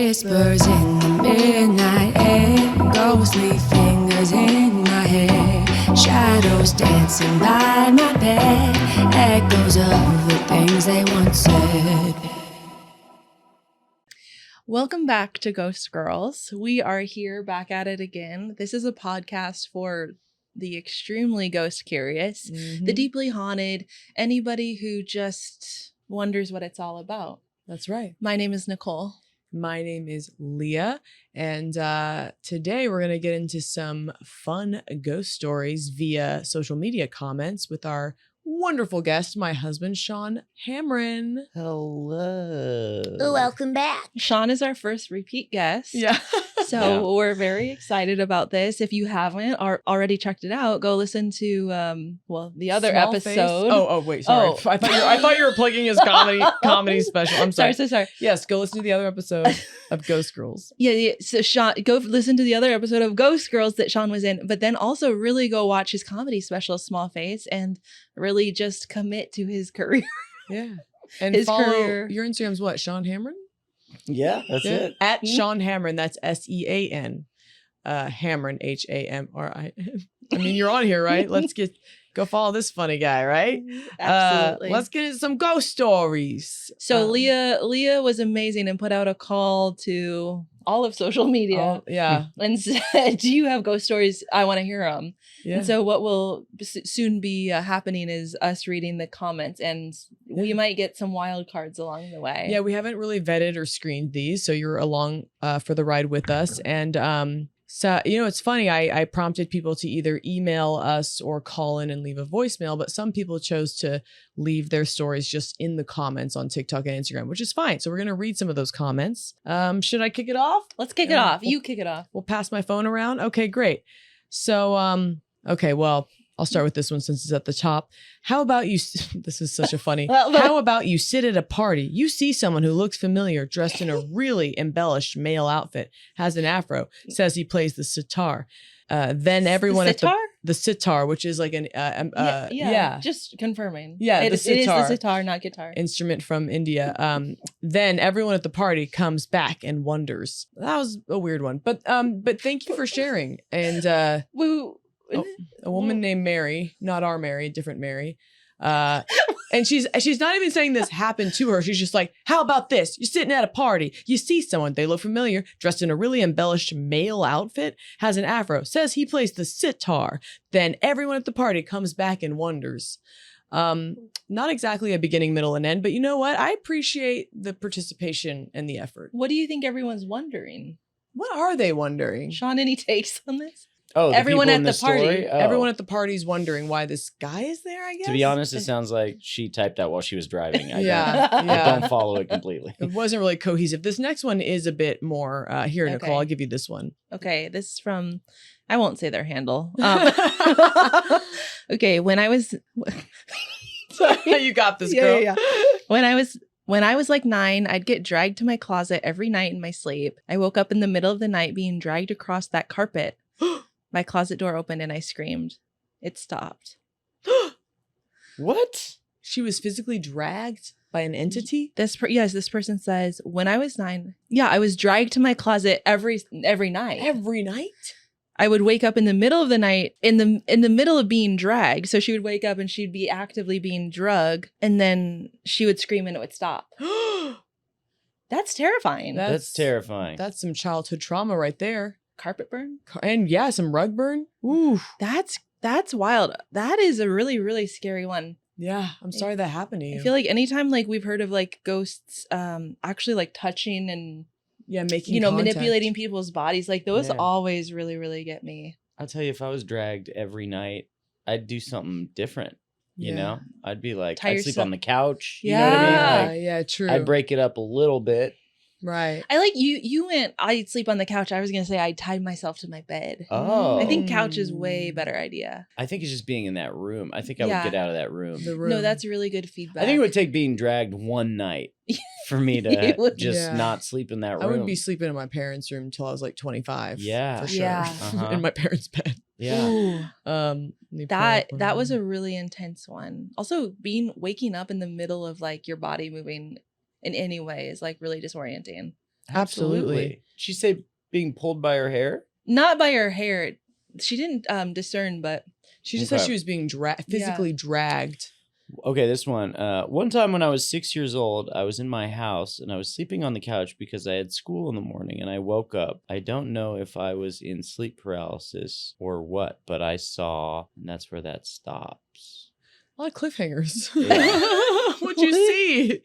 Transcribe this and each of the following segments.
Whispers in the midnight air, ghostly fingers in my hair, shadows dancing by my bed, echoes of the things they once said. Welcome back to Ghost Girls. We are here back at it again. This is a podcast for the extremely ghost curious, the deeply haunted, anybody who just wonders what it's all about. That's right. My name is Nicole. My name is Leah, and today we're going to get into some fun ghost stories via social media comments with our wonderful guest, my husband, Sean Hamrin. Hello. Welcome back. Sean is our first repeat guest. Yeah. So we're very excited about this. If you haven't already checked it out, go listen to the other Small episode. Face. Oh, wait, sorry. Oh. I thought you were plugging his comedy special. I'm sorry. Sorry. Yes, go listen to the other episode of Ghost Girls. Yeah. So Sean, go listen to the other episode of Ghost Girls that Sean was in, but then also really go watch his comedy special, Small Face, and really just commit to his career. Yeah. And His follow career. your Instagram's what? Sean Hamrin? Yeah, that's it. At Sean Hamrin. That's SEAN. Hamrin, HAMRIN. I mean, you're on here, right? Let's go follow this funny guy, right? Absolutely. Let's get into some ghost stories. So Leah was amazing and put out a call to all of social media. Oh, yeah. And said, do you have ghost stories? I want to hear them. Yeah. And so what will soon be happening is us reading the comments, and we might get some wild cards along the way. Yeah, we haven't really vetted or screened these, so you're along for the ride with us. And so, it's funny. I prompted people to either email us or call in and leave a voicemail, but some people chose to leave their stories just in the comments on TikTok and Instagram, which is fine. So we're going to read some of those comments. Should I kick it off? Let's kick it off. You kick it off. We'll pass my phone around. Okay, great. So, okay, well, I'll start with this one since it's at the top. How about you? This is such a funny. How about you sit at a party? You see someone who looks familiar, dressed in a really embellished male outfit, has an afro, says he plays the sitar. Then everyone at the sitar, which is like an just confirming. Yeah, it is the sitar, not guitar. Instrument from India. Then everyone at the party comes back and wonders. That was a weird one, but thank you for sharing. And a woman named Mary, not our Mary, different Mary. And she's not even saying this happened to her. She's just like, how about this? You're sitting at a party. You see someone, they look familiar, dressed in a really embellished male outfit, has an afro, says he plays the sitar. Then everyone at the party comes back and wonders. Not exactly a beginning, middle, and end, but you know what? I appreciate the participation and the effort. What do you think everyone's wondering? What are they wondering? Sean, any takes on this? Oh, everyone at the party. Oh. Everyone at the party's wondering why this guy is there, I guess. To be honest, it sounds like she typed that while she was driving. I don't follow it completely. It wasn't really cohesive. This next one is a bit more here, Nicole. Okay. I'll give you this one. Okay, this is from, I won't say their handle. Okay, when I was You got this, girl. Yeah. When I was like 9, I'd get dragged to my closet every night in my sleep. I woke up in the middle of the night being dragged across that carpet. My closet door opened and I screamed. It stopped. What? She was physically dragged by an entity? This person says, when I was 9, I was dragged to my closet every night. Every night? I would wake up in the middle of the night, in the middle of being dragged. So she would wake up and she'd be actively being drugged, and then she would scream and it would stop. That's terrifying. That's terrifying. That's some childhood trauma right there. Carpet burn? And yeah, some rug burn. Ooh. That's wild. That is a really, really scary one. Yeah, I'm sorry that happened to you. I feel like anytime like we've heard of like ghosts actually like touching and making manipulating people's bodies, like those always really, really get me. I'll tell you, if I was dragged every night, I'd do something different. You know, I'd be like, I'd sleep on the couch. You know what I mean? Like, true. I'd break it up a little bit. Right. I like you went, I'd sleep on the couch. I was going to say I'd tie myself to my bed. Oh. I think couch is way better idea. I think it's just being in that room. I think I would get out of that room. No, that's really good feedback. I think it would take being dragged one night for me to not sleep in that room. I would be sleeping in my parents' room until I was like 25. Yeah. For sure. Yeah. In my parents' bed. Yeah. Ooh. That was a really intense one. Also, waking up in the middle of like your body moving in any way is like really disorienting. Absolutely. Did she say being pulled by her hair? Not by her hair. She didn't discern, but She just said she was being physically dragged. Okay, this one. One time when I was 6 years old, I was in my house and I was sleeping on the couch because I had school in the morning and I woke up. I don't know if I was in sleep paralysis or what, but I saw, and that's where that stops. A lot of cliffhangers. Yeah. What'd you see?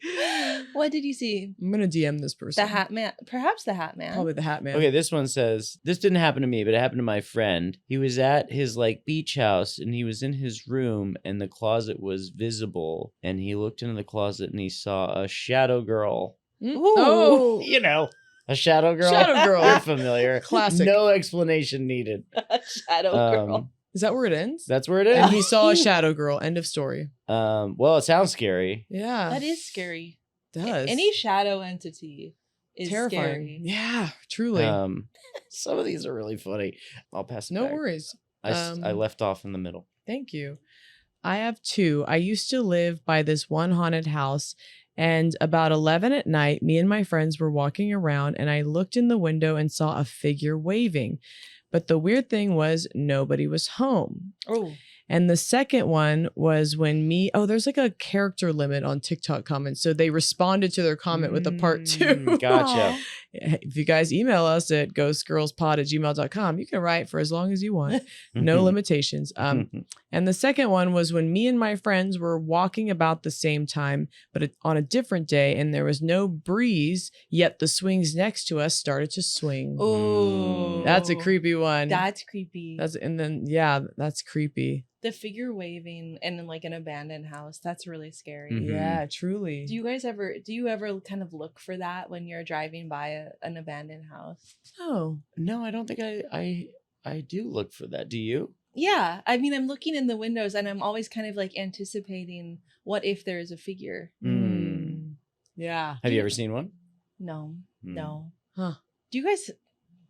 what did you see? I'm going to DM this person. The Hat Man. Perhaps the Hat Man. Probably the Hat Man. Okay, this one says, this didn't happen to me, but it happened to my friend. He was at his beach house and he was in his room and the closet was visible and he looked into the closet and he saw a shadow girl. Ooh. Oh. You know, a shadow girl. Shadow girl. You're familiar. Classic. No explanation needed. Shadow Girl. Is that where it ends? That's where it is. And he saw a shadow girl. End of story. Well, it sounds scary. Yeah. That is scary. It does. Any shadow entity is terrifying. Scary. Yeah, truly. Some of these are really funny. I'll pass it back. No worries. I left off in the middle. Thank you. I have two. I used to live by this one haunted house, and about 11 at night, me and my friends were walking around, and I looked in the window and saw a figure waving. But the weird thing was nobody was home. Oh. And the second one was when there's like a character limit on TikTok comments. So they responded to their comment with a part 2. Gotcha. If you guys email us at ghostgirlspod@gmail.com, you can write for as long as you want. No limitations. And the second one was when me and my friends were walking about the same time, but on a different day, and there was no breeze, yet the swings next to us started to swing. Oh. That's a creepy one. That's creepy. That's creepy. The figure waving in an abandoned house. That's really scary. Mhm. Yeah, truly. Do you ever kind of look for that when you're driving by an abandoned house? Oh. No, I don't think I do look for that. Do you? Yeah. I mean, I'm looking in the windows and I'm always kind of anticipating what if there is a figure. Yeah. Have you ever seen one? No. No. Huh.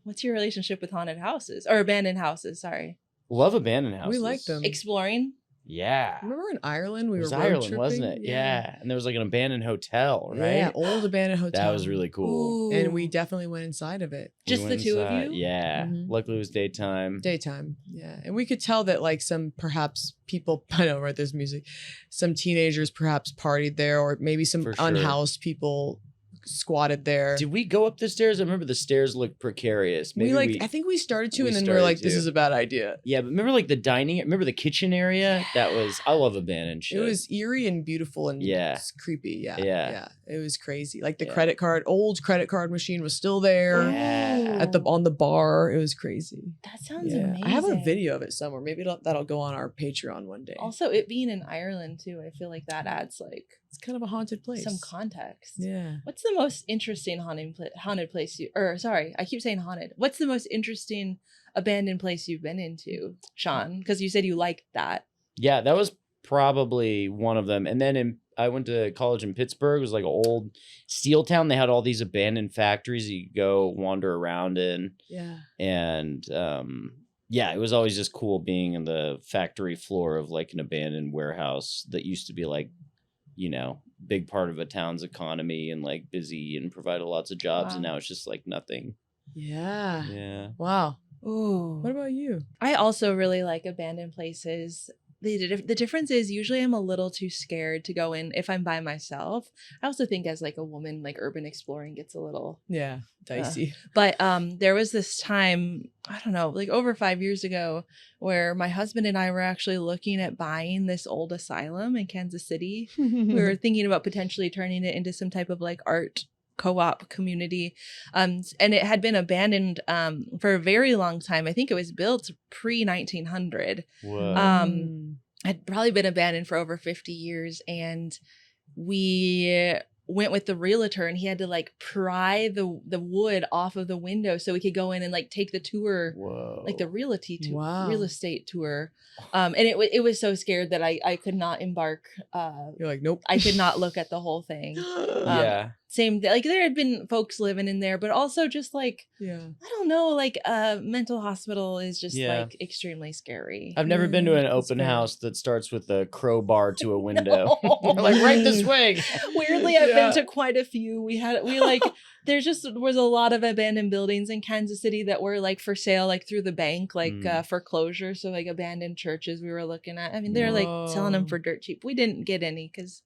What's your relationship with haunted houses or abandoned houses? Sorry. Love abandoned houses. We like them. Exploring. Yeah. Remember in Ireland It we was were road Ireland, tripping? wasn't it? Yeah. And there was an abandoned hotel, right? Yeah, old abandoned hotel. That was really cool. Ooh. And we definitely went inside of it. Just We the went two of inside. you? Yeah. Mhm. Luckily it was daytime. Daytime. Yeah. And we could tell that some perhaps people, I know, right? There's music. Some teenagers perhaps partied there, or maybe some For sure. unhoused people squatted there. Did we go up the stairs? I remember the stairs looked precarious. Maybe I think we started to, we and then we were like, started this to. is a bad idea. Yeah, but remember the dining? Remember the kitchen area? I love abandoned shit. It was eerie and beautiful and Yeah. creepy. Yeah. Yeah. It was crazy. The Yeah. old credit card machine was still there Yeah. on the bar. It was crazy. That sounds Yeah. amazing. I have a video of it somewhere. Maybe that'll go on our Patreon one day. Also, it being in Ireland too, I feel like that adds It's kind of a haunted place. some context. Yeah. What's the most interesting haunted place I keep saying haunted. What's the most interesting abandoned place you've been into, Sean? Because you said you liked that. Yeah, that was probably one of them. And then I went to college in Pittsburgh. It was like an old steel town. They had all these abandoned factories you could go wander around in. Yeah. And it was always just cool being in the factory floor of an abandoned warehouse that used to be big part of a town's economy and busy and provided lots of jobs. Wow. And now it's just nothing. Yeah. Yeah. Wow. Ooh. What about you? I also really like abandoned places. The difference is usually I'm a little too scared to go in if I'm by myself. I also think as a woman, urban exploring gets a little Yeah. Dicey. But there was this time, I don't know, over 5 years ago, where my husband and I were actually looking at buying this old asylum in Kansas City. We were thinking about potentially turning it into some type of art co-op community. And it had been abandoned for a very long time. I think it was built pre-1900. Whoa. Had probably been abandoned for over 50 years. And we went with the realtor and he had to pry the wood off of the window so we could go in and take the tour. Whoa. The realty tour, Wow. real estate tour. And it was so scared that I could not embark. You're like, nope. I could not look at the whole thing. Yeah. Same, there had been folks living in there, but also just Yeah. I don't know, a mental hospital is just Yeah. extremely scary. I've never been to an That's open fair. house that starts with a crowbar to a window. No. Right this way. Weirdly, I've Yeah. been to quite a few. We there just was a lot of abandoned buildings in Kansas City that were like for sale, like through the bank, like foreclosure. So like abandoned churches we were looking at. I mean, they're like selling them for dirt cheap. We didn't get any because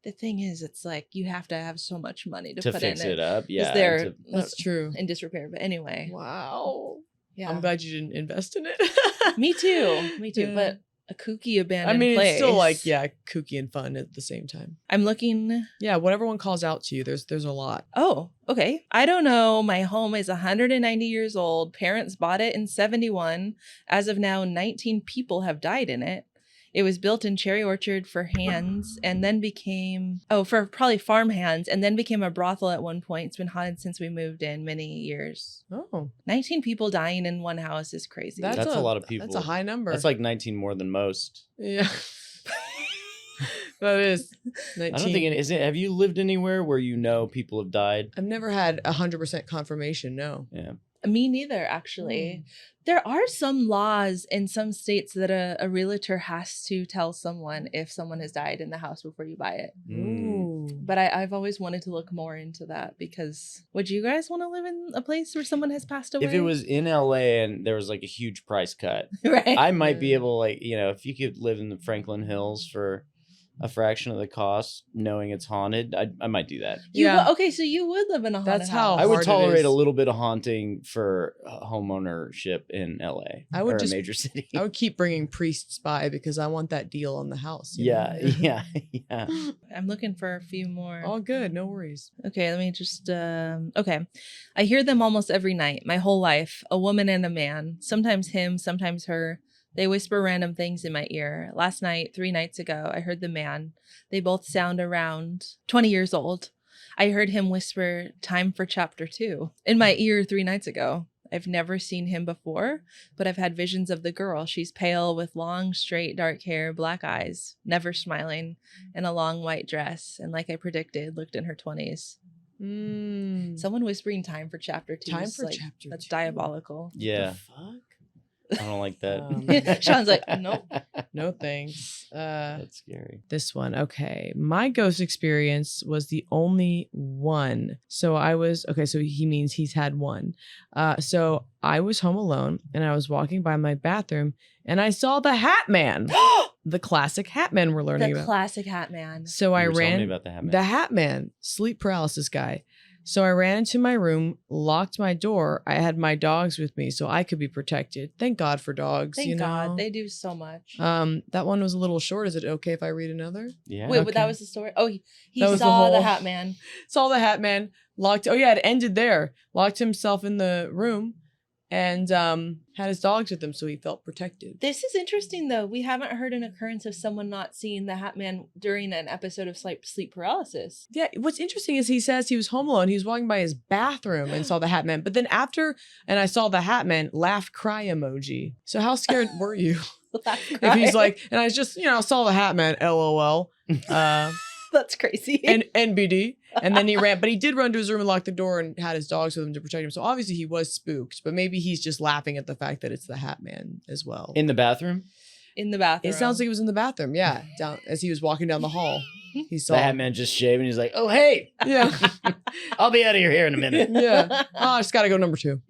the thing is, it's like you have to have so much money to put fix in it up. Yeah, they're That's true. in disrepair. But anyway, Wow. yeah, I'm glad you didn't invest in it. me too. Yeah. But a kooky abandoned place. It's still like, kooky and fun at the same time. I'm looking. Yeah, what everyone calls out to you, there's a lot. Oh, okay. I don't know. My home is 190 years old. Parents bought it in 71. As of now, 19 people have died in it. It was built in Cherry Orchard for hands and then became, for probably farm hands, and then became a brothel at one point. It's been haunted since we moved in many years. Oh. 19 people dying in one house is crazy. That's a lot of people. That's a high number. That's like 19 more than most. Yeah. That is 19. I don't think it is. Have you lived anywhere where you know people have died? I've never had 100% confirmation, no. Yeah. Me neither, actually. There are some laws in some states that a realtor has to tell someone if someone has died in the house before you buy it. Ooh. But I've always wanted to look more into that because would you guys want to live in a place where someone has passed away? If it was in LA and there was like a huge price cut, right? I might be able, like, if you could live in the Franklin Hills for a fraction of the cost, knowing it's haunted, I might do that. Okay, so you would live in a haunted That's house. how I would hard it tolerate is. a little bit of haunting for homeownership in LA. I would or just- a major city. I would keep bringing priests by because I want that deal on the house. you Yeah, know? yeah. I'm looking for a few more. All good, no worries. Okay, let me just, okay. I hear them almost every night, my whole life, a woman and a man, sometimes him, sometimes her. They whisper random things in my ear. Last night, 3 nights ago, I heard the man. They both sound around 20 years old. I heard him whisper, "Time for chapter 2," in my ear 3 nights ago. I've never seen him before, but I've had visions of the girl. She's pale with long, straight, dark hair, black eyes, never smiling, and a long white dress. And like I predicted, looked in her 20s. Someone whispering time for chapter 2. Time for like, chapter that's 2. diabolical. Yeah. The fuck? I don't like that. Sean's like, nope. No thanks. That's scary. This one. Okay. My ghost experience was the only one. So he means he's had one. So I was home alone and I was walking by my bathroom and I saw the Hat Man. The classic Hat Man we're learning The about. classic Hat Man. So You I were telling ran me about the Hat Man. the Hat Man, sleep paralysis guy. So I ran into my room, locked my door. I had my dogs with me so I could be protected. Thank God for dogs. Thank you know? God. They do so much. That one was a little short. Is it okay if I read another? Yeah. Wait, okay. but that was the story. Oh, he That was the saw the whole- Hat Man. Saw the Hat Man, locked. Oh yeah, it ended there. Locked himself in the room and had his dogs with him so he felt protected. This is interesting, though. We haven't heard an occurrence of someone not seeing the Hat Man during an episode of sleep paralysis. Yeah, what's interesting is he says he was home alone. He was walking by his bathroom and saw the Hat Man. But then after, and I saw the Hat Man, laugh cry emoji. So how scared were you? If he's like, and I just, saw the Hat Man, LOL. That's crazy. And NBD. And then he ran, but he did run to his room and lock the door and had his dogs with him to protect him. So obviously he was spooked, but maybe he's just laughing at the fact that it's the Hat Man as well. In the bathroom? In the bathroom. It sounds like he was in the bathroom. Yeah. Down as he was walking down the hall. He saw The Hat Man just shaving. He's like, "Oh, hey, Yeah. I'll be out of here in a minute." Yeah. Oh, I just gotta go number 2.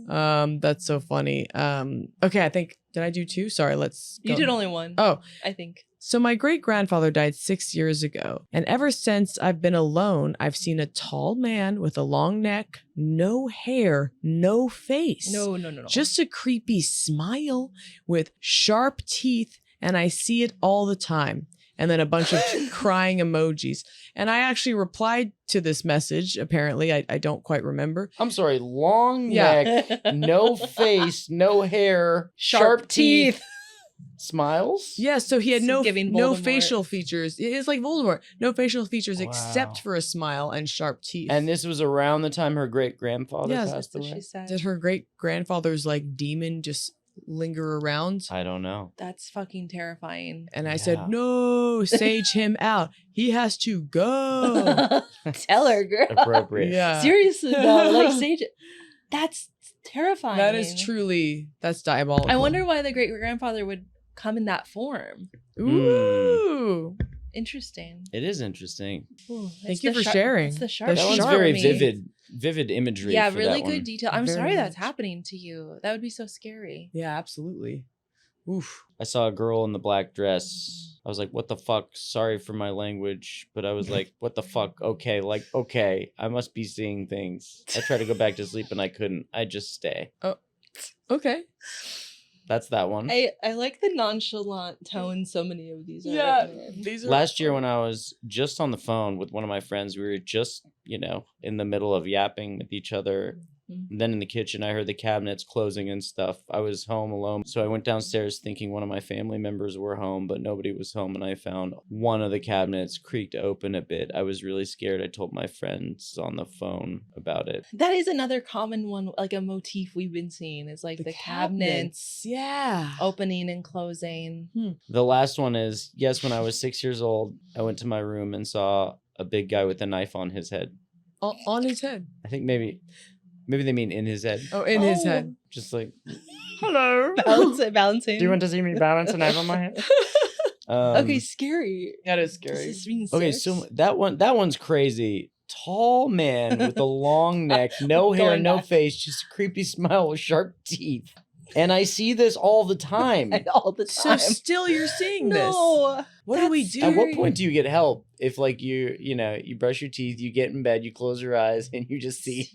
That's so funny. Okay, I think did I do 2? Sorry, let's go. You did only one. Oh. I think. So my great-grandfather died 6 years ago, and ever since I've been alone, I've seen a tall man with a long neck, no hair, no face. No. Just a creepy smile with sharp teeth, and I see it all the time. And then a bunch of crying emojis. And I actually replied to this message, apparently. I don't quite remember. I'm sorry, long Yeah. neck, no face, no hair, sharp teeth. Smiles? Yeah, so he had It's no giving no Voldemort. facial features. It's like Voldemort. No facial features Wow. except for a smile and sharp teeth. And this was around the time her great-grandfather Yes, passed That's what away? she said. did her great-grandfather's like demon just linger around? I don't know. That's fucking terrifying. And I Yeah. said, no, sage him out. He has to go. Tell her, girl. Appropriate. Yeah. Seriously, though, like Sage, that's terrifying. That is that's diabolical. I wonder why the great grandfather would come in that form. Ooh. Interesting. It is interesting. Ooh, Thank you for sharing. It's the sharp. That one's sharp very me. vivid imagery. Yeah, for really that one. good detail. I'm Very sorry that's much. happening to you. That would be so scary. Yeah, absolutely. Oof. I saw a girl in the black dress. I was like, what the fuck? Sorry for my language. But I was like, what the fuck? Okay, okay. I must be seeing things. I tried to go back to sleep and I couldn't. I just stay. Okay. That's that one. I like the nonchalant tone so many of these are Yeah. written in. These are Last year when I was just on the phone with one of my friends, we were just, in the middle of yapping with each other. Mhm. And then in the kitchen, I heard the cabinets closing and stuff. I was home alone. So I went downstairs thinking one of my family members were home, but nobody was home. And I found one of the cabinets creaked open a bit. I was really scared. I told my friends on the phone about it. That is another common one, like a motif we've been seeing is like the cabinets Yeah. opening and closing. The last one is, yes, when I was 6 years old, I went to my room and saw a big guy with a knife on his head. On his head. I think maybe they mean in his head. Oh, in his head. Just like, Hello. Balancing. do you want to see me balance a knife on my head? Okay, scary. That is Does scary. this mean Okay, six? so that one's crazy. Tall man with a long neck, no hair, Going no back. face, just a creepy smile with sharp teeth. And I see this all the time. And all the So time. still you're seeing this. No. What do we that's do? At what point do you get help? If like you brush your teeth, you get in bed, you close your eyes, and you just see.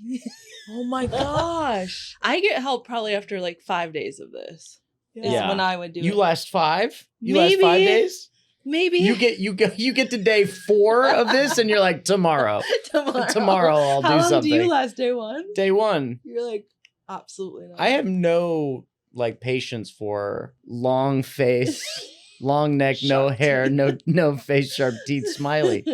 Oh my gosh. I get help probably after like 5 days of this. Is Yeah. when I would do You it. last 5? You last 5 Maybe. days? Maybe You get to day 4 of this, and you're like, tomorrow tomorrow. I'll How do long something. do you last day one? Day 1. You're like, absolutely not. I have no patience for long face, long neck, no Sharp hair, teeth. no face, sharp teeth, smiley.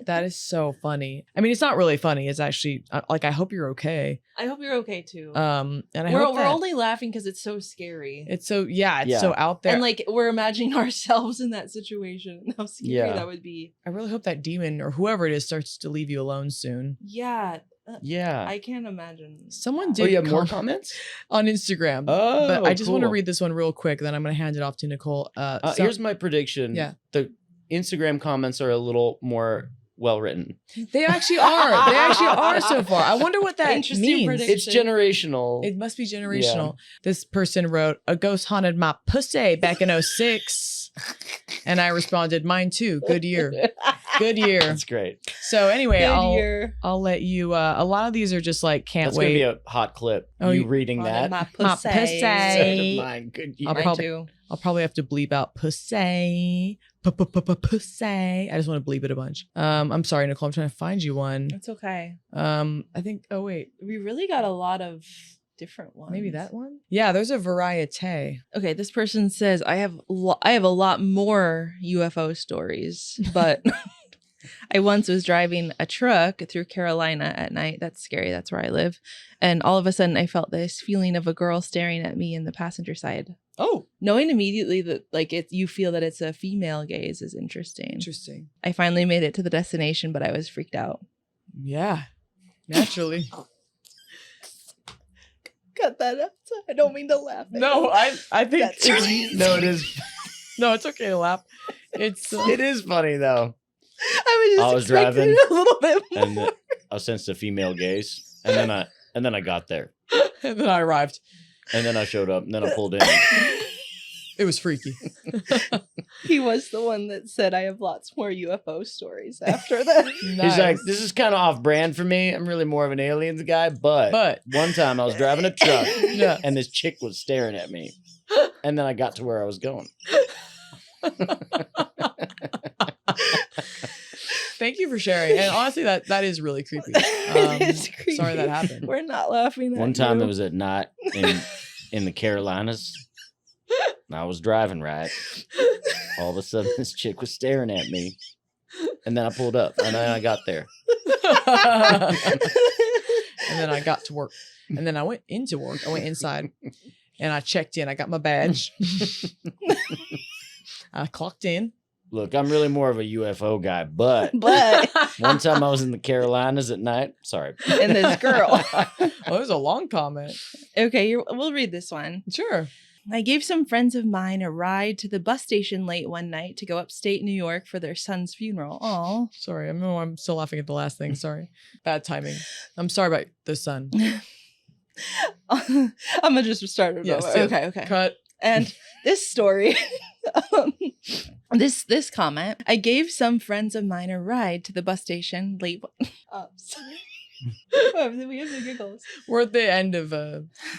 That is so funny. I mean, it's not really funny. It's actually like, I hope you're okay. I hope you're okay too. And I we're hope that only laughing because it's so scary. it's so, yeah, it's Yeah. so out there. And like we're imagining ourselves in that situation and how scary Yeah. that would be. I really hope that demon or whoever it is starts to leave you alone soon. Yeah. Yeah. I can't imagine. Someone that. did Oh, you have more comment comments? on Instagram. Oh, but I just want to cool. read this one real quick, then I'm going to hand it off to Nicole. So- Here's my prediction. Yeah. The Instagram comments are a little more well written. They actually are. They actually are so far. I wonder what that Interesting means. prediction. It's generational. It must be generational. This person wrote, a ghost haunted my pussy back in 06. And I responded, mine too. Good year. Good year. That's great. So anyway, Good year. I'll let you, a lot of these are just like, can't That's going to be wait. a hot clip. Oh, you you- reading Wanted that? My My pussy. pussy. Instead of mine. Good year. I'll Mine probably- too. I'll probably have to bleep out pussy. Pussy. I just want to bleep it a bunch. I'm sorry, Nicole. I'm trying to find you one. It's okay. I think, oh wait, We really got a lot of different ones. maybe that one? Yeah, there's a variety. Okay, this person says I have a lot more UFO stories, but I once was driving a truck through Carolina at night. That's scary. That's where I live. And all of a sudden I felt this feeling of a girl staring at me in the passenger side. Oh, Knowing immediately that like you feel that it's a female gaze is interesting. interesting. I finally made it to the destination, but I was freaked out. Yeah, naturally. Cut that up. I don't mean to laugh. No, I think That's it's, No, it is. no, it's okay to laugh. It's It is funny though. I was just I was expecting driving, a little bit more. And I sensed a female gaze, and then I got there, and then I arrived. and then I showed up, and then I pulled in. It was freaky. He was the one that said I have lots more UFO stories after that. Nice. He's like, this is kind of off brand for me. I'm really more of an aliens guy, but one time I was driving a truck, Yeah. and this chick was staring at me, and then I got to where I was going. Thank you for sharing. And honestly, that is really creepy. It is creepy. Sorry that happened. We're not laughing at One time you. it was at night in the Carolinas. And I was driving right. All of a sudden, this chick was staring at me, and then I pulled up, and then I got there. And then I got to work. And then I went into work. I went inside and I checked in. I got my badge. I clocked in. Look, I'm really more of a UFO guy, but But one time I was in the Carolinas at night. Sorry. and this girl. Well, it was a long comment. Okay, we'll read this one. Sure. I gave some friends of mine a ride to the bus station late one night to go upstate New York for their son's funeral. Oh, Sorry, I'm still laughing at the last thing. Sorry. Bad timing. I'm sorry about the son. I'm gonna just start it Yes, over. yeah. Okay. Cut. And this story, this comment, I gave some friends of mine a ride to the bus station late. Sorry. We have the giggles. We're at the end of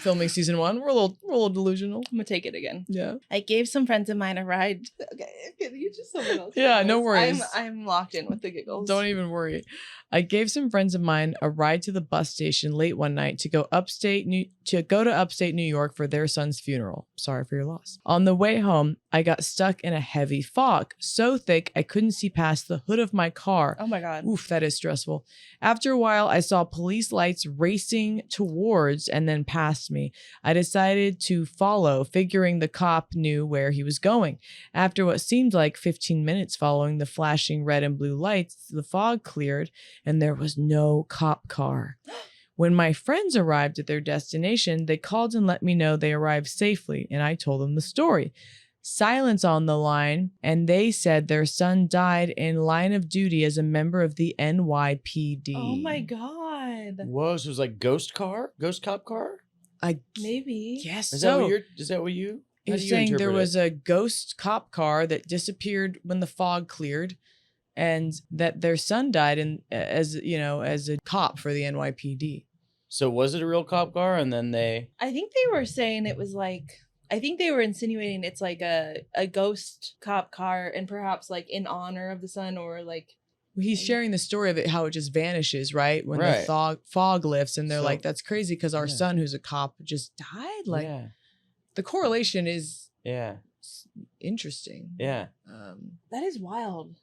filming season 1. We're a little delusional. I'm gonna take it again. Yeah. I gave some friends of mine a ride. Okay, you just someone else. Yeah, no worries. I'm locked in with the giggles. Don't even worry. I gave some friends of mine a ride to the bus station late one night to go to upstate New York for their son's funeral. Sorry for your loss. On the way home, I got stuck in a heavy fog, so thick I couldn't see past the hood of my car. Oh my God. Oof, that is stressful. After a while, I saw police lights racing towards and then past me. I decided to follow, figuring the cop knew where he was going. After what seemed like 15 minutes following the flashing red and blue lights, the fog cleared and there was no cop car. When my friends arrived at their destination, they called and let me know they arrived safely, and I told them the story. Silence on the line, and they said their son died in line of duty as a member of the NYPD. Oh my God. Whoa, so it was like ghost cop car? I Maybe. guess Is so. that what you? He how was do you saying there interpret was it? a ghost cop car that disappeared when the fog cleared, and that their son died as a cop for the NYPD. So was it a real cop car? And then they. I think they were saying it was like, I think they were insinuating it's like a ghost cop car and perhaps like in honor of the son or like. He's sharing the story of it, how it just vanishes, right? When Right. the fog lifts, and they're So- like, that's crazy because our Yeah. son, who's a cop, just died. Like, yeah. the correlation is Yeah. interesting. Yeah. That is wild.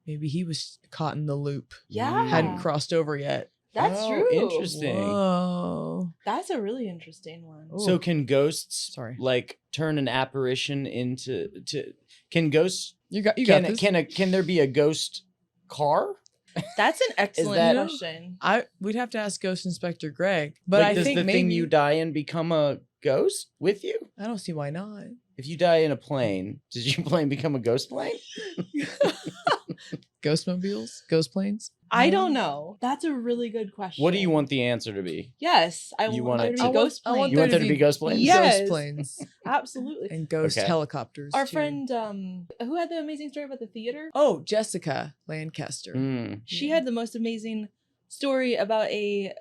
Maybe he was caught in the loop. Yeah. Hadn't crossed over yet. That's Oh, true. interesting. Whoa. That's a really interesting one. Ooh. So can ghosts Sorry. like turn an apparition into can ghosts You got this. can there be a ghost car? That's an excellent that- question. We'd have to ask Ghost Inspector Greg, but Like, I does think the maybe thing you die in become a ghost with you? I don't see why not. If you die in a plane, does your plane become a ghost plane? Ghostmobiles, ghost planes. I don't know. That's a really good question. What do you want the answer to be? Yes, I You want want there it to to- be ghost I want planes. You want there to be ghost planes? Yes. Ghost planes Absolutely. and ghost Okay. helicopters. Our too. friend, who had the amazing story about the theater? Oh, Jessica Lancaster. Mm. She had the most amazing story about a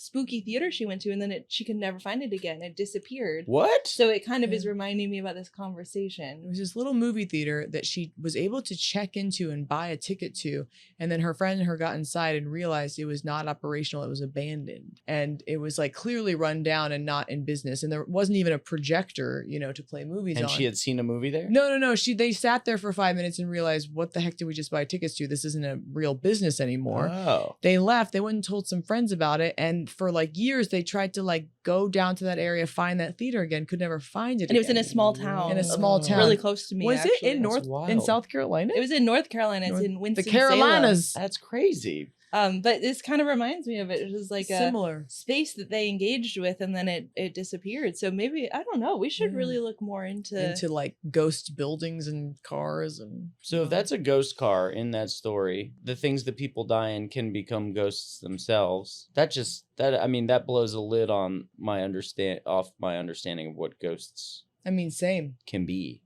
spooky theater she went to, and then she could never find it again. It disappeared. What? So it kind of is Yeah. reminding me about this It conversation. was this little movie theater that she was able to check into and buy a ticket to. And then her friend and her got inside and realized it was not operational. It was abandoned. And it was like clearly run down and not in business. And there wasn't even a projector, to play movies And on. she had seen a movie there? No. They sat there for 5 minutes and realized, what the heck did we just buy tickets to? This isn't a real business anymore. Oh. They left. They went and told some friends about it. And for like years, they tried to like go down to that area, find that theater again, could never find it And it was in again. a small town. In a small town. Really close to me. Was actually. it in That's in wild. South Carolina? It was in North Carolina. It's North- in the Winston-Salem. Carolinas. That's crazy. But this kind of reminds me of it. It was like a Similar. space that they engaged with, and then it disappeared. So maybe I don't know. We should Yeah. really look more into. Into like ghost buildings and cars and So if that's a ghost car in that story, the things that people die in can become ghosts themselves. That blows a lid on my understanding of what ghosts I mean, same. can be.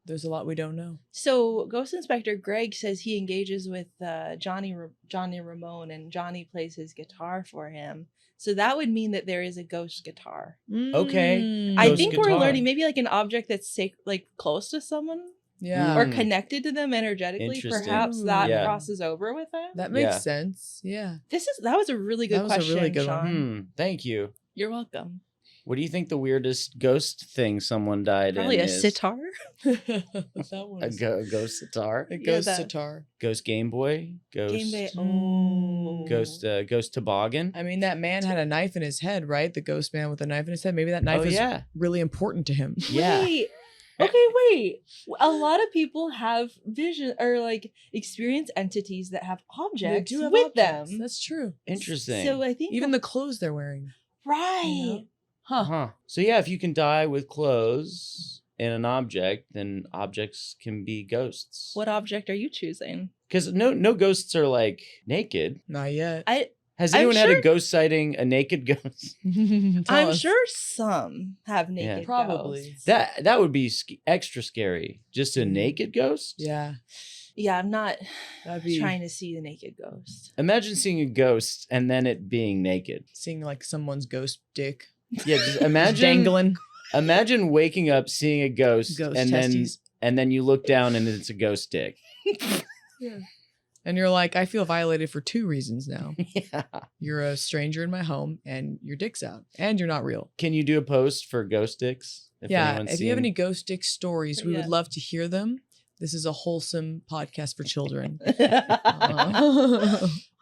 There's a lot we don't know. So Ghost Inspector Greg says he engages with Johnny Ramone, and Johnny plays his guitar for him. So that would mean that there is a ghost guitar. Okay. Mm. I Ghost think guitar. we're learning maybe like an object that's like close to someone Yeah. or Mm. connected to them energetically. Interesting. Perhaps that Yeah. crosses over with them. That makes Yeah. sense. Yeah. That was a really good That was a question, really good one. Sean. Thank you. You're welcome. What do you think the weirdest ghost thing someone died Probably in a is? sitar. That one. A ghost sitar? A Yeah, ghost that- sitar. Ghost Game Boy? Ghost Game Boy. Mm. Oh. Ghost toboggan? I mean, that man had a knife in his head, right? The ghost man with a knife in his head. Maybe that knife Oh, is yeah. really important to him. Yeah. Wait. Okay, wait. A lot of people have vision or like experience entities that have They objects do have with objects. them. That's true. Interesting. So I think Even the clothes they're wearing. right. you know? Huh. So yeah, if you can die with clothes and an object, then objects can be ghosts. What object are you choosing? Because no ghosts are like naked. Not yet. Has I'm anyone had sure- a ghost sighting? A naked ghost? I'm sure some have naked Probably. ghosts. That would be extra scary. Just a naked ghost? Yeah. Yeah, I'm not That'd be trying to see the naked ghost. Imagine seeing a ghost and then it being naked. seeing like someone's ghost dick. Yeah, just imagine Dangling. Imagine waking up seeing a ghost, Ghost and testes. then you look down and it's a ghost dick. Yeah. And you're like, I feel violated for 2 reasons now. Yeah. You're a stranger in my home and your dick's out. And you're not real. Can you do a post for ghost dicks? If Yeah. anyone's If you have seen- any ghost dick stories, we Yeah. would love to hear them. This is a wholesome podcast for children.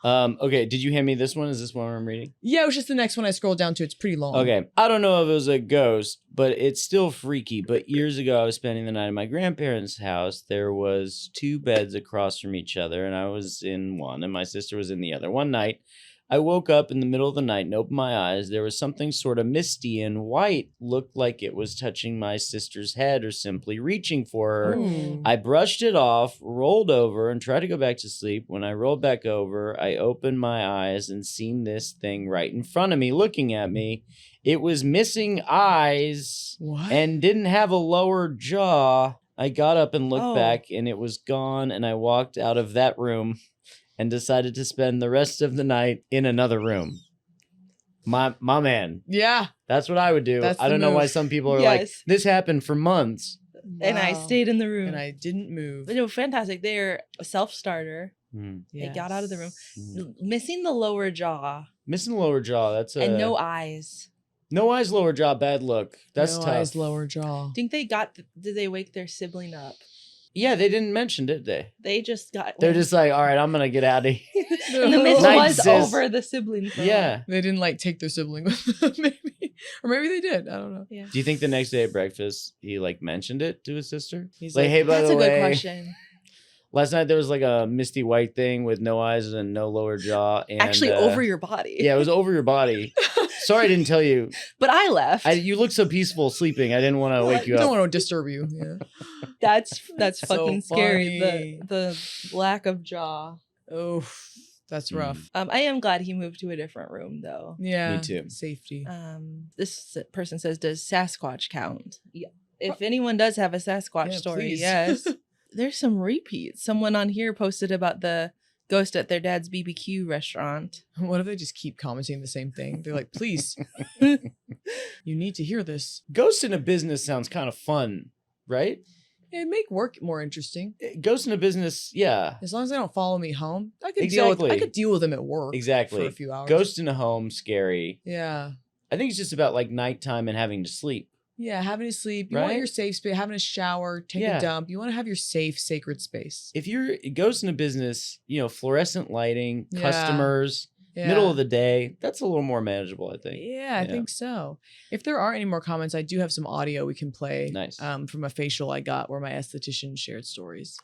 Okay, did you hand me this one? Is this one I'm reading? Yeah, it was just the next one I scrolled down to. It's pretty long. Okay, I don't know if it was a ghost, but it's still freaky. But years ago, I was spending the night at my grandparents' house. There was 2 beds across from each other, and I was in one, and my sister was in the other. One night, I woke up in the middle of the night and opened my eyes. There was something sort of misty and white, looked like it was touching my sister's head or simply reaching for her. Ooh. I brushed it off, rolled over, and tried to go back to sleep. When I rolled back over, I opened my eyes and seen this thing right in front of me looking at me. It was missing eyes What? and didn't have a lower jaw. I got up and looked Oh. back, and it was gone, and I walked out of that room and decided to spend the rest of the night in another room. My man, Yeah. that's what I would do. That's I the don't know why move. some people are like, Yes. this happened for months. And I Wow. stayed in the room. And I didn't move. No, fantastic. They're a self-starter. Hmm. They got out of the room. Yes. Missing the lower jaw Missing the lower jaw. That's and no eyes. no eyes, lower jaw. Bad look. That's no tough. eyes, lower jaw. Think they did they wake their sibling up? Yeah, they didn't mention, did they? They just got. They're just like, all right, I'm gonna get out of here. and the mist Night, was sis. over the sibling. for a Yeah. They didn't like take their sibling with them, maybe. Or maybe they did. I don't know. while. Yeah. Do you think the next day at breakfast he like mentioned it to his sister? He's like, like, hey, by That's the a way, good question. last night there was like a misty white thing with no eyes and no lower jaw. And, Actually, over your body. Yeah, it was over your body. Sorry, I didn't tell you. But I left. You look so peaceful sleeping. I didn't want to wake you don't up. want to disturb you. Yeah. That's So fucking scary. funny. The lack of jaw. Oh, that's Mm. rough. I am glad he moved to a different room though. Yeah. Me too. Safety. This person says, does Sasquatch count? Yeah. If anyone does have a Sasquatch Yeah, story, please. yes. There's some repeats. Someone on here posted about the ghost at their dad's BBQ restaurant. What if they just keep commenting the same thing? They're like, please, you need to hear this. Ghost in a business sounds kind of fun, right? It'd make work more interesting. Ghost in a business, yeah, As long as they don't follow me home, I could Exactly. deal with them at work. exactly. For a few hours. Ghost in a home, scary. Yeah. I think it's just about like nighttime and having to sleep. Yeah, having to sleep. You want Right? your safe space, having a shower, take Yeah. a dump. You want to have your safe, sacred space. If you're a ghost in a business, fluorescent lighting, Yeah. customers, Yeah. middle of the day, that's a little more manageable, I think. Yeah, I Yeah. think so. If there aren't any more comments, I do have some audio we can play. Nice. From a facial I got where my esthetician shared stories.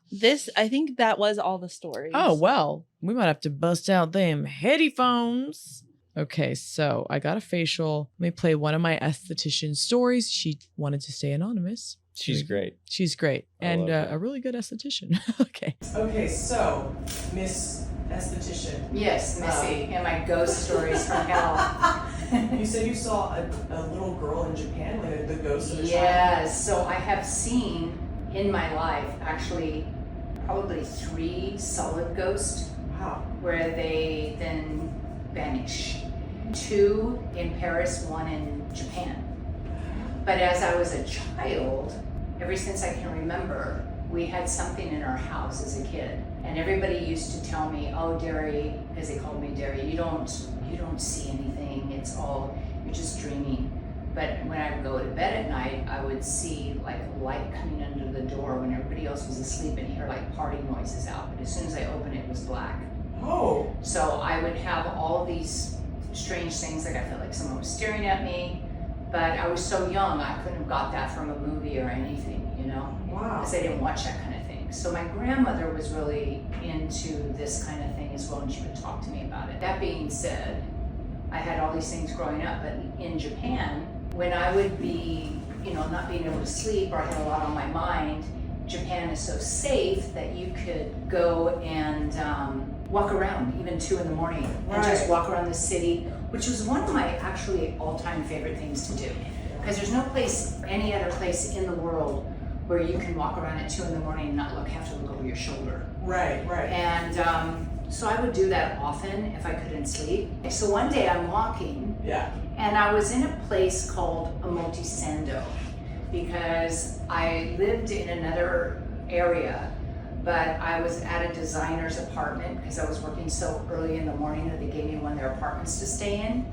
I think that was all the stories. Oh, well, we might have to bust out them headphones. Okay, so I got a facial. Let me play one of my esthetician stories. She wanted to stay anonymous. She's great. She's great. I And love that. a really good esthetician. Okay. Okay, so, Miss Esthetician. Yes, Missy, and my ghost stories from hell. You said you saw a little girl in Japan, like the ghost of a child. Yes, so I have seen in my life actually probably 3 solid ghosts Wow. where they then vanish. 2 in Paris, 1 in Japan. But as I was a child, ever since I can remember, we had something in our house as a kid. And everybody used to tell me, oh, Derry, because they called me Derry, you don't see anything, you're just dreaming. But when I would go to bed at night, I would see like a light coming under the door when everybody else was asleep and hear like party noises out. But as soon as I opened it, it was black. Oh. So I would have all these strange things, like I felt like someone was staring at me, but I was so young, I couldn't have got that from a movie or anything, Wow. because I didn't watch that kind of thing. So my grandmother was really into this kind of thing as well, and she would talk to me about it. That being said, I had all these things growing up, but in Japan, when I would be, not being able to sleep or I had a lot on my mind, Japan is so safe that you could go and walk around even 2 in the morning and just walk around the city, which was one of my actually all-time favorite things to do. Because there's no place, any other place in the world where you can walk around at 2 in the morning and not have to look over your shoulder. Right. And so I would do that often if I couldn't sleep. So one day I'm walking, and I was in a place called Omotesando because I lived in another area, but I was at a designer's apartment because I was working so early in the morning that they gave me one of their apartments to stay in,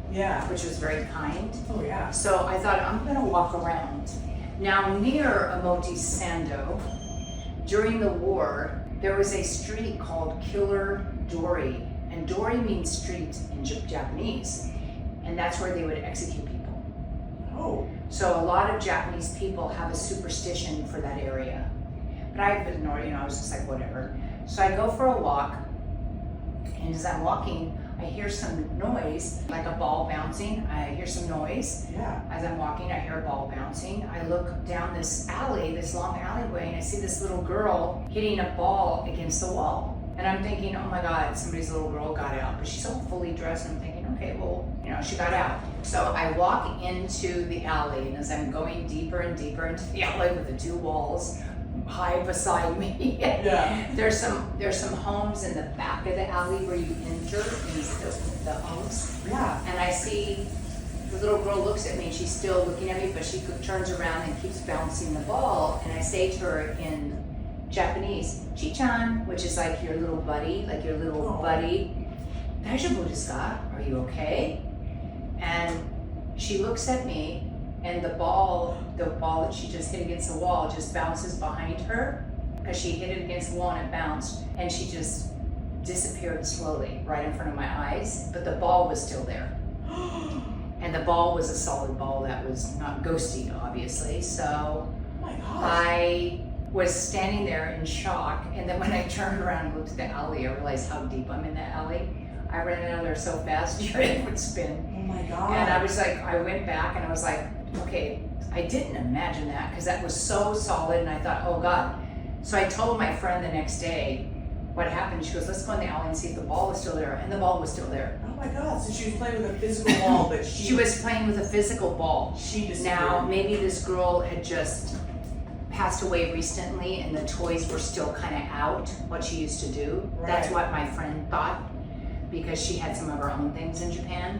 which was very kind. Oh yeah. So I thought, I'm gonna walk around. Now near Omotesando, during the war, there was a street called Killer Dori, and Dori means street in Japanese, and that's where they would execute people. Oh. So a lot of Japanese people have a superstition for that area. But I ignored it, I was just like, whatever. So I go for a walk, and as I'm walking, I hear some noise, like a ball bouncing. I hear some noise. Yeah. As I'm walking, I hear a ball bouncing. I look down this alley, this long alleyway, and I see this little girl hitting a ball against the wall. And I'm thinking, oh my God, somebody's little girl got out. But she's all fully dressed, and I'm thinking, okay, well, she got out. So I walk into the alley, and as I'm going deeper and deeper into the alley with the 2 walls high beside me, there's some homes in the back of the alley where you enter the homes. Yeah. And I see the little girl looks at me, and she's still looking at me, but she turns around and keeps bouncing the ball. And I say to her in Japanese, "Chi-chan," which is like your little buddy, buddy. "Daijoubu desu ka? Are you okay?" And she looks at me, and the ball that she just hit against the wall just bounces behind her, because she hit it against the wall and it bounced, and she just disappeared slowly right in front of my eyes, but the ball was still there. And the ball was a solid ball that was not ghosty, obviously. So Oh my gosh. I was standing there in shock, and then when I turned around and looked at the alley, I realized how deep I'm in that alley. I ran out of there so fast, your head would spin. Oh my God. And I was like, I went back and I was like, okay, I didn't imagine that because that was so solid, and I thought, oh God. So I told my friend the next day what happened. She goes, let's go in the alley and see if the ball was still there, and the ball was still there. Oh my God, so she was playing with a physical ball, but She was playing with a physical ball. She disappeared. Now, maybe this girl had just passed away recently and the toys were still kind of out, what she used to do. Right. That's what my friend thought, because she had some of her own things in Japan.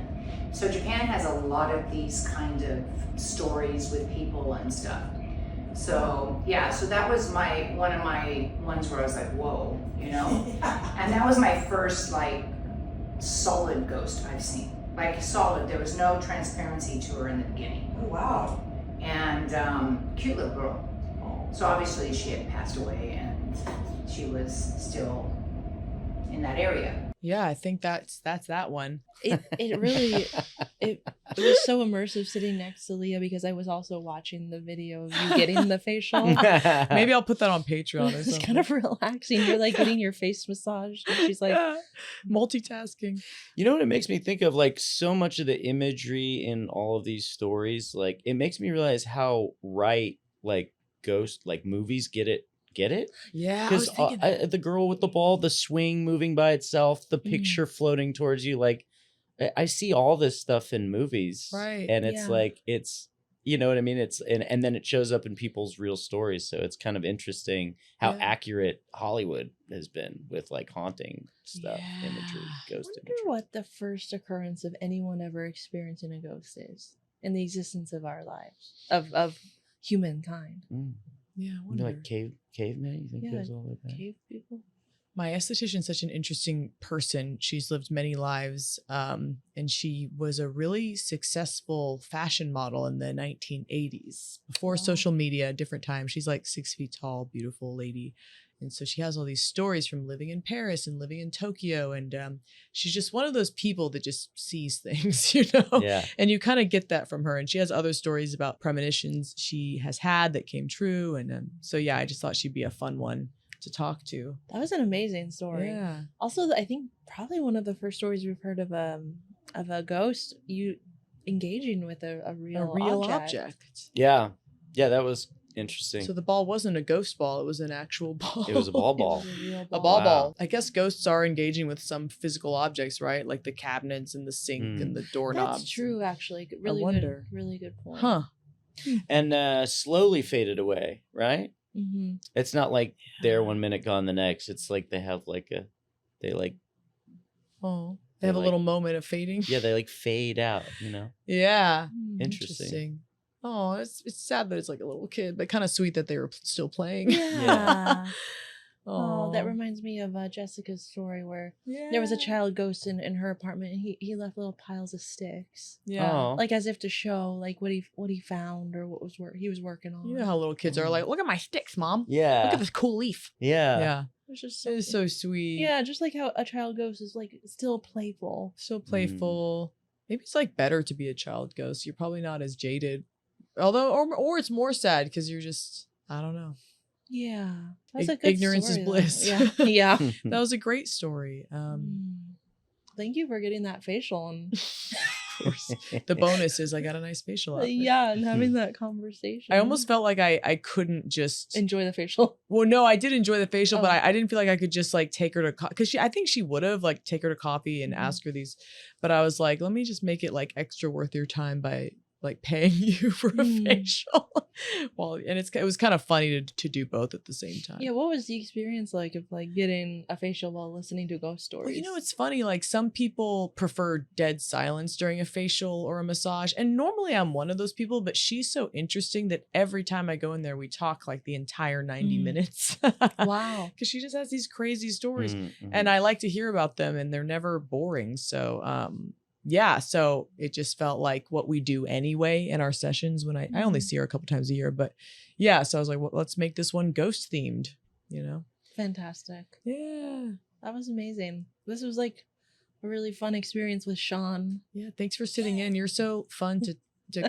So Japan has a lot of these kind of stories with people and stuff. So yeah, so that was one of my ones where I was like, whoa, And that was my first like solid ghost I've seen. Like solid, there was no transparency to her in the beginning. Oh wow. And cute little girl. So obviously she had passed away and she was still in that area. Yeah, I think that's that one. It really it was so immersive sitting next to Leah, because I was also watching the video of you getting the facial. Maybe I'll put that on Patreon or It's something. kind of relaxing. You're like getting your face massaged, and she's like, multitasking. You know what it makes me think of? Like, so much of the imagery in all of these stories, like, it makes me realize how right, like, ghost, like, movies get it. Yeah, I was Because thinking that. the girl with the ball, the swing moving by itself, the picture floating towards you, like, I see all this stuff in movies, Right. And it's Yeah. like, it's, you know what I mean? It's and then it shows up in people's real stories, so it's kind of interesting how accurate Hollywood has been with like haunting stuff, imagery, I ghost wonder imagery. what the first occurrence of anyone ever experiencing a ghost is in the existence of our lives, of humankind. Yeah, I You wonder. know, like cavemen. You think Yeah, there's all like that? Cave people. My esthetician's such an interesting person. She's lived many lives, and she was a really successful fashion model in the 1980s, before social media, different times. She's like 6 feet tall, beautiful lady. And so she has all these stories from living in Paris and living in Tokyo. And she's just one of those people that just sees things, Yeah. And you kind of get that from her. And she has other stories about premonitions she has had that came true. And so, yeah, I just thought she'd be a fun one to talk to. That was an amazing story. Yeah. Also, I think probably one of the first stories we've heard of a ghost. engaging with a real, object. Yeah. Yeah, that was interesting. So the ball wasn't a ghost ball; it was an actual ball. It was a ball It ball. was a real A ball. ball. I guess ghosts are engaging with some physical objects, right? Like the cabinets and the sink and the doorknobs. That's true, actually. Really wonder. good. Really good point. Huh. And slowly faded away, right? Mm-hmm. It's not like they're 1 minute gone the next. It's like they have like a, Oh. They They have a like- little moment of fading. yeah, they like fade out, you know? Yeah. Interesting. Oh, it's sad that it's like a little kid, but kind of sweet that they were still playing. Yeah. Oh, that Aw. reminds me of Jessica's story where Yeah. there was a child ghost in her apartment, and he left little piles of sticks, Yeah. Oh. like as if to show like what he found or what was he was working on. You know how little kids are like, look at my sticks, mom. Look Yeah. at this cool leaf. Yeah. Yeah. It was just It is so sweet. yeah, just like how a child ghost is like still playful. So playful. Maybe it's like better to be a child ghost. You're probably not as jaded. Although, or it's more sad because you're just, I don't know. Yeah, that's Ig- a good ignorance is story, though. bliss. Yeah, yeah. That was a great story. Thank you for getting that facial and Of course. The bonus is I got a nice facial outfit. yeah, and having that conversation. I almost felt like I couldn't just enjoy the facial. Well, no, I did enjoy the facial, but Oh. I didn't feel like I could just like take her to because I think she would have like take her to coffee and ask her these, but I was like, let me just make it like extra worth your time by like paying you for a Mm. facial. Well, and it was kind of funny to do both at the same time. Yeah, what was the experience like of like getting a facial while listening to ghost stories? Well, you know, it's funny. Like some people prefer dead silence during a facial or a massage, and normally I'm one of those people. But she's so interesting that every time I go in there, we talk like the entire 90 Mm. minutes. Wow. Because she just has these crazy stories, Mhm. and I like to hear about them, and they're never boring. So, yeah. So it just felt like what we do anyway in our sessions. When I only see her a couple times a year, but yeah. So I was like, well, let's make this one ghost themed. You know? Fantastic. Yeah. That was amazing. This was like a really fun experience with Sean. Yeah, thanks for sitting in. You're so fun to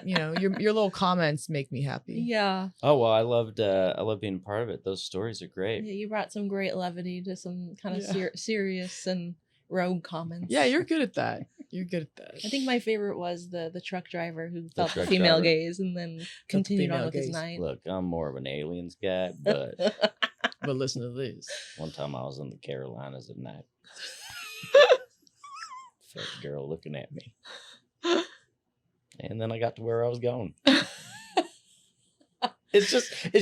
you know, your little comments make me happy. Yeah. Oh well, I loved being part of it. Those stories are great. Yeah, you brought some great levity to some kind of Yeah. serious and rogue comments. Yeah, you're good at that. You're good at that. I think my favorite was the truck driver who felt the truck female driver. gaze and then continued on female with his gaze. night. Look, I'm more of an aliens guy, but But listen to this. one time I was in the Carolinas at night. Felt a girl looking at me. And then I got to where I was going. It's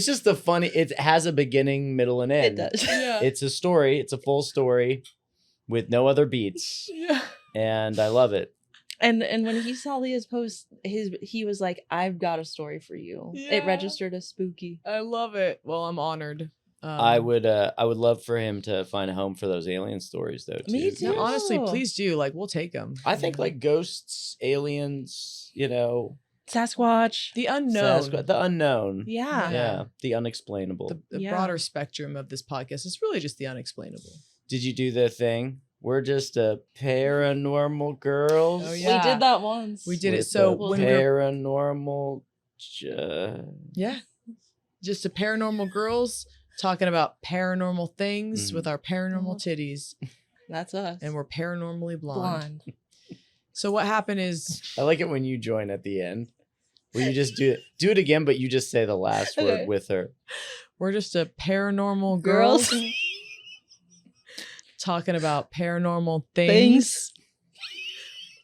just the funny, it has a beginning, middle, and end. It does. Yeah. It's a story, it's a full story with no other beats. Yeah. And I love it. And when he saw Leah's post, he was like, "I've got a story for you." Yeah. It registered as spooky. I love it. Well, I'm honored. I would love for him to find a home for those alien stories though too. Me Yeah, too. honestly, Oh. please do. Like, we'll take them. I think like ghosts, aliens, you know, Sasquatch. the unknown. Sasquatch, the unknown. Yeah. Yeah, the unexplainable. The Yeah. broader spectrum of this podcast is really just the unexplainable. Did you do the thing? We're just a paranormal girls. Oh, yeah. We did that once. We did it. with So a when we're paranormal. yeah, just a paranormal girls talking about paranormal things Mhm. with our paranormal titties, That's us. and we're paranormally blonde. blonde. So what happened is I like it when you join at the end. Where you just do it again, but you just say the last Okay. word with her. we're just a paranormal girls, Girls. talking about paranormal things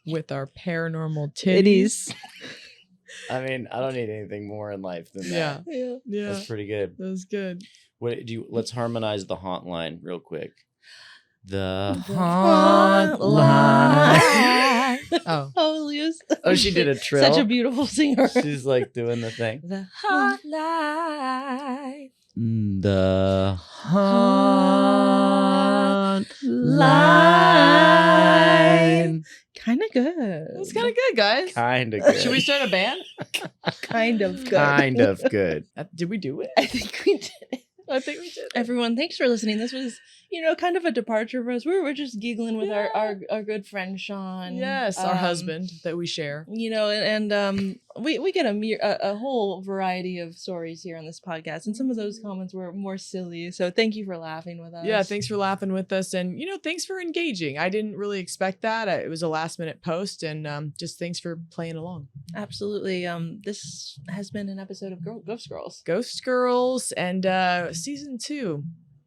with our paranormal titties. I mean, I don't need anything more in life than Yeah, that. Yeah. yeah, That's pretty good. that was good. What do you? Let's harmonize the Hauntline real quick. The Hauntline. Hauntline. Oh, Oh, Leah's Oh, she did a trill. such a beautiful singer. She's like doing the thing. The hotline. The Hotline. Kind of good. it was kind of good, guys. Kind of good. Should we start a band? Kind of good. Kind of good. Did we do it? I think we did it. I think we did. Everyone, thanks for listening. This was, kind of a departure for us. We were just giggling with our good friend Sean. Yes, our Um, husband that we share. And we get a whole variety of stories here on this podcast, and some of those comments were more silly. So thank you for laughing with us. Yeah, thanks for laughing with us, and thanks for engaging. I didn't really expect that. It was a last minute post, and just thanks for playing along. Absolutely. This has been an episode of Ghost Girls. Ghost Girls, and season 2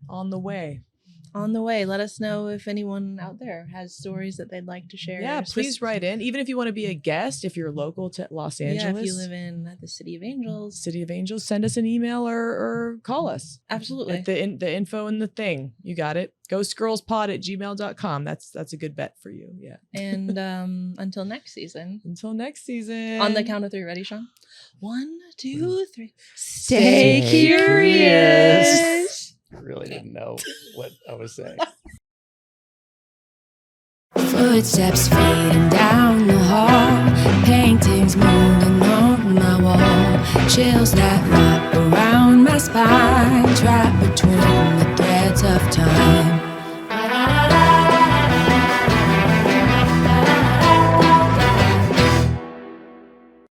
on the way. On the way. Let us know if anyone out there has stories that they'd like to share. Yeah, please write in. Even if you want to be a guest, if you're local to Los Angeles. Yeah, if you live in the City of Angels. City of Angels, send us an email or call us. Absolutely. At the info and the thing. You got it. ghostgirlspod@gmail.com. That's a good bet for you. Yeah. And until next season. Until next season. On the count of 3, ready, Sean? 1, 2, 3. Stay Stay curious. I really didn't know what I was saying. Footsteps fading down the hall, paintings moving on my wall, chills that wrap around my spine, trapped between the threads of time.